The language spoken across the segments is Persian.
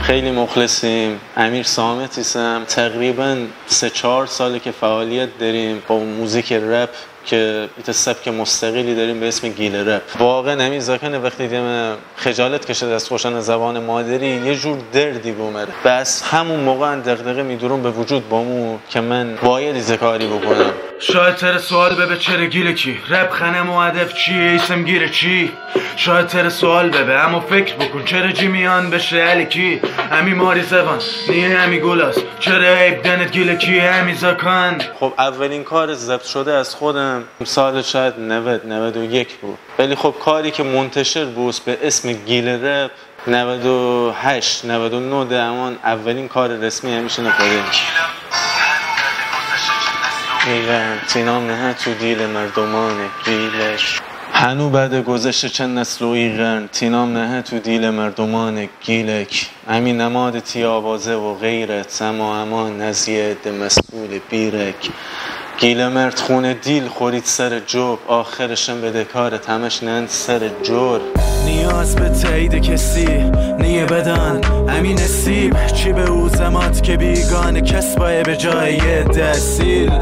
خیلی مخلصیم. امیر صامتیسم. تقریبا 3-4 ساله که فعالیت داریم با موزیک رپ که ایت سبک مستقلی داریم به اسم گیل رپ. واقعا همین زاکنه وقتی دیدم خجالت کشید از خوشن زبان مادری یه جور دردی بومره. بس همون موقع دغدغه میدورم به وجود بامو که من باید ایز کاری بکنم. شاید تر سوال ببه چرا گیله کی؟ رپ خنه مهدف چیه؟ اسم گیره چی؟ شاید تر سوال ببه اما فکر بکن چرا جی میان بشه علی کی؟ همی ماری زبان نیه همی گولاس چرا عیب دنت گیله کی همی زکان؟ خب اولین کار ضبط شده از خودم سال شاید 91 بود، ولی خب کاری که منتشر بود به اسم گیل رپ 98 99 دهمان اولین کار رسمی همیشه نپاده ایران تینام نه تو دیل مردمان گیلش. هنو بعد گذشت چند نسل و ایران تینام نه تو دیل مردمان گیلک. همین نماد تی آوازه و غیرت اما امان نزید مسئول بیرک. گیل مرد خون دیل خورید سر جوب آخرشم بده کارت همش نند سر جور. نیاز به تایید کسی نیه بدن همین نصیب چی به او زمات که بیگانه کس باید به جای دستیل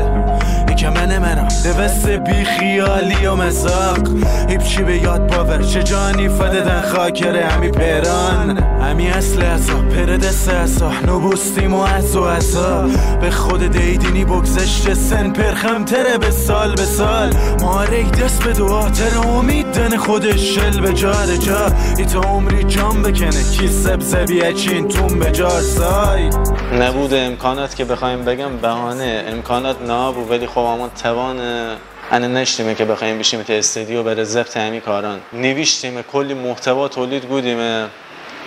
که من مرم دوست بی خیالی و مزاق هیپ چی به یاد باور چه جانی فددن خاکره همی پیران همی اصل ازا پردست ازا نبوستیم و ازا به خود دیدینی بگذشت سن پرخم تره به سال مارک دست به دعا تره امید دن خودش شل به جار جا ایتا عمری جام بکنه کی سبزبیه چین توم به جار سای. نبوده امکانات که بخوایم بگم بهانه امکانات نابود، ولی خب اما توان انا نشتیمه که بخوایم بشیم تا استودیو برای ضبط همین کاران نوشتیم کلی محتوا تولید بودیم.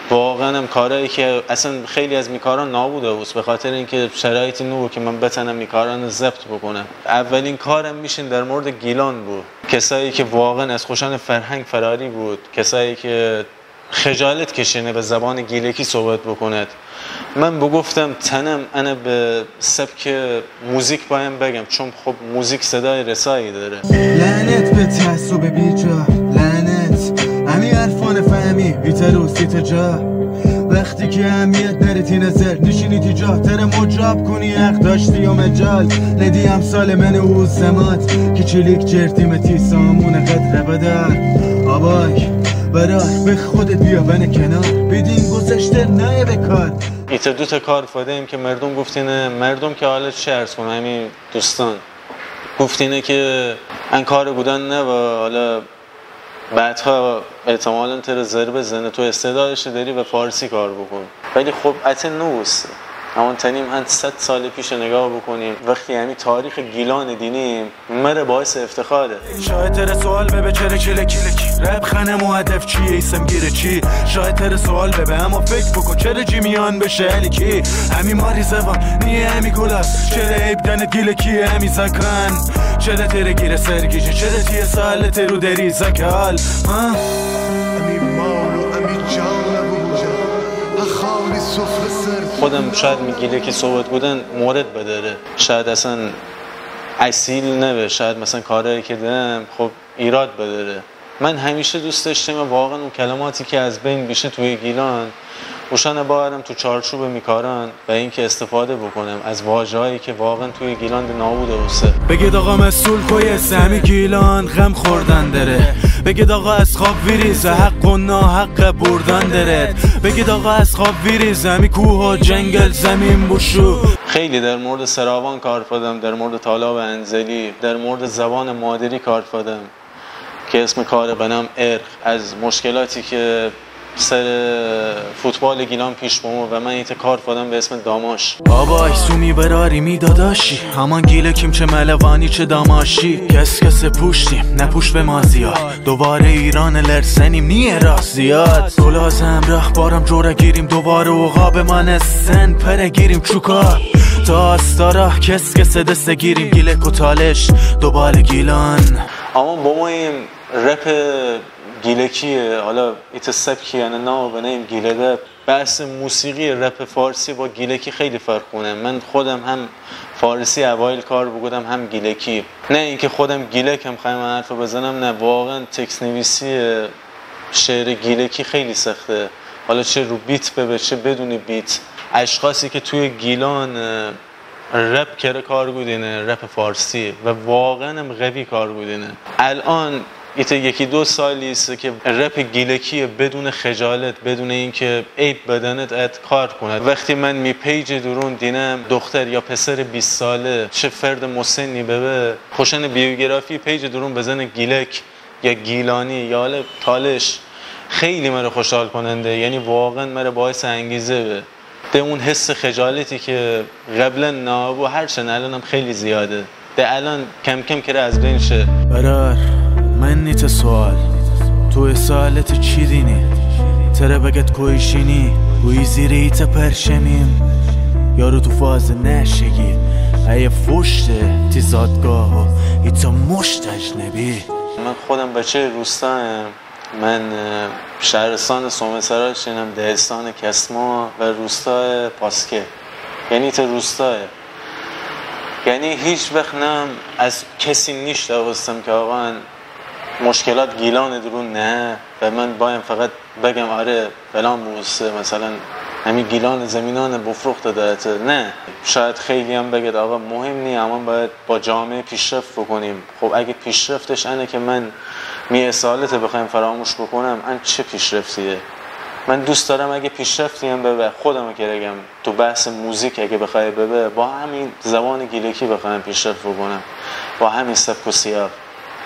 واقعا هم کارهایی که اصلا خیلی از میکاران نابوده بود به خاطر اینکه شرایطی نبود که من بتونم میکاران ضبط بکنم. اولین کارم میشین در مورد گیلان بود، کسایی که واقعا از خوشان فرهنگ فراری بود، کسایی که خجالت کشینه به زبان گیلکی صحبت بکند. من بگفتم تنم انا به سبک موزیک بایم بگم چون خب موزیک صدای رسایی داره. لعنت به تعصب بیجا لعنت همی عرفان فهمی ایترو سیت جا وقتی که اهمیت نریتی نظر نشینی تی جا تر مجاب کنی حق داشتی و مجال ندی امثال من او زمات که چلیک جرتیم تی سامون قدر بدار آبای برای به خودت بیا بن کنار بدین گذشته نه به کار. ایتا دو تا کار فادهیم که مردم گفتینه مردم که حالت چه عرض کنه همین دوستان گفتینه که ان کار بودن نه و حالا بعدها احتمالاً تر ضربه زنه تو استعدادش داری و فارسی کار بکن، ولی خب اتن نوست همون تنیم هند 100 سال پیش نگاه بکنیم وقتی همین تاریخ گیلان دینیم مره باعث افتخاره. شاید تر سوال ببه چرا کلکی رپ خنه مهدف چیه اسم گیره چی؟ شاید تر سوال ببه اما فکر بکن چرا جی میان بشه علی کی؟ همی ماری زبان نیه همی گلاس چرا عیب دنت گیله کیه همی زکان چرا تر گیره سرگیشه چرا تیه ساله ترو دری زکال خودم شاید میگیله که صحبت بودن مورد بداره شاید اصلا اصیل نبه شاید مثلا کارهایی که دارم خب ایراد بداره. من همیشه دوست داشتم واقعا اون کلماتی که از بین بیشه توی گیلان اوشان باورم تو چارچوب میکارن و اینکه استفاده بکنم از واژه‌هایی که واقعا توی گیلان نابوده اوسه. بگید آقا مسئول کویست همی گیلان غم خوردن داره بگید آقا از خواب ویریزه حق و ناحق بردن داره بگید آقا از خواب ویریزه همی کوه و جنگل زمین بوشو. خیلی در مورد سراوان کار فادم، در مورد طالاب انزلی، در مورد زبان مادری کار فادم که اسم کار بنام ارق از مشکلاتی که سر فوتبال گیلان پیش بومو و من ایت کار فادم به اسم داماش. بابا ایسومی براری میداداشی همان گیله کیم چه ملوانی چه داماشی کس پوشتیم نپوش به ما زیاد دوباره ایران لرسنیم نیه راه زیاد لازم راه بارم جوره گیریم دوباره وقاب من سن پره گیریم چوکا تا استارا کس دست گیریم گیله کتالش دوباره گیلان. اما با ما این رپ گیلکیه حالا ایت سبکی یعنی نه بنیم گیله رپ. بحث موسیقی رپ فارسی با گیلکی خیلی فرق کنه. من خودم هم فارسی اوایل کار بودم هم گیلکی، نه اینکه خودم گیلکم خواهم حرف بزنم، نه واقعا تکست نویسی شعر گیلکی خیلی سخته حالا چه رو بیت ببه چه بدون بیت. اشخاصی که توی گیلان رپ کره کارگودینه، رپ فارسی و واقعا هم قوی کارگودینه. الان یکی دو سالی است که رپ گیلکی بدون خجالت، بدون اینکه عیب بدنت ات کار کنه. وقتی من می پیج درون دینم دختر یا پسر 20 ساله چه فرد مسنی ببه خوشن بیوگرافی پیج درون بزنه گیلک یا گیلانی یا تالش، خیلی مرا خوشحال کننده. یعنی واقعا مرا باعث انگیزه به اون حس خجالتی که قبلا نابو هرچند الانم خیلی زیاده ده الان کم کم که از بین شه. برار من نیت سوال تو سالت چی دینی تره بگت کویشینی گویی زیر ایت پرشمیم یارو تو فاز نشگی ای فشته تی زادگاه و ایتا مشت اجنبی. من خودم بچه روستایم، من شهرستان سومسرا شینم، دهستان کسما و روستای پاسکه، یعنی تا روستای، یعنی هیچ وقت نم از کسی نیش دوستم که آقا مشکلات گیلان درون نه و من بایم فقط بگم آره فلان موسه مثلا همین گیلان زمینان بفروخت دادته. نه، شاید خیلی هم بگید آقا مهم نی اما باید با جامعه پیشرفت بکنیم. خب اگه پیشرفتش اینه که من اصالت بخوایم فراموش بکنم، این چه پیشرفتیه؟ من دوست دارم اگه پیشرفتی هم ببه خودمو که بگم تو بحث موزیک اگه بخوای ببه با همین زبان گیلکی بخوایم پیشرفت بکنم، با همین سبک و سیاق.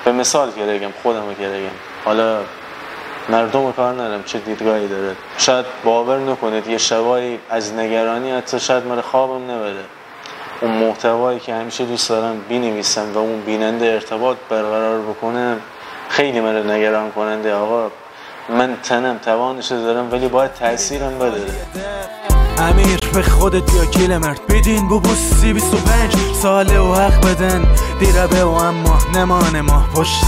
به مثال که بگم خودمو که بگم، حالا مردم کار ندارم چه دیدگاهی داره، شاید باور نکنید یه شبایی از نگرانی حتی شاید من خوابم نبره. اون محتوایی که همیشه دوست دارم بنویسم و اون بیننده ارتباط برقرار بکنم خیلی من نگران کننده. آقا من تنم توانش دارم ولی باید تأثیرم بده. امیر به خودت یا گیل مرد بیدین بوسی 25 ساله و حق بدن دیره به و اما نمانه ما پشت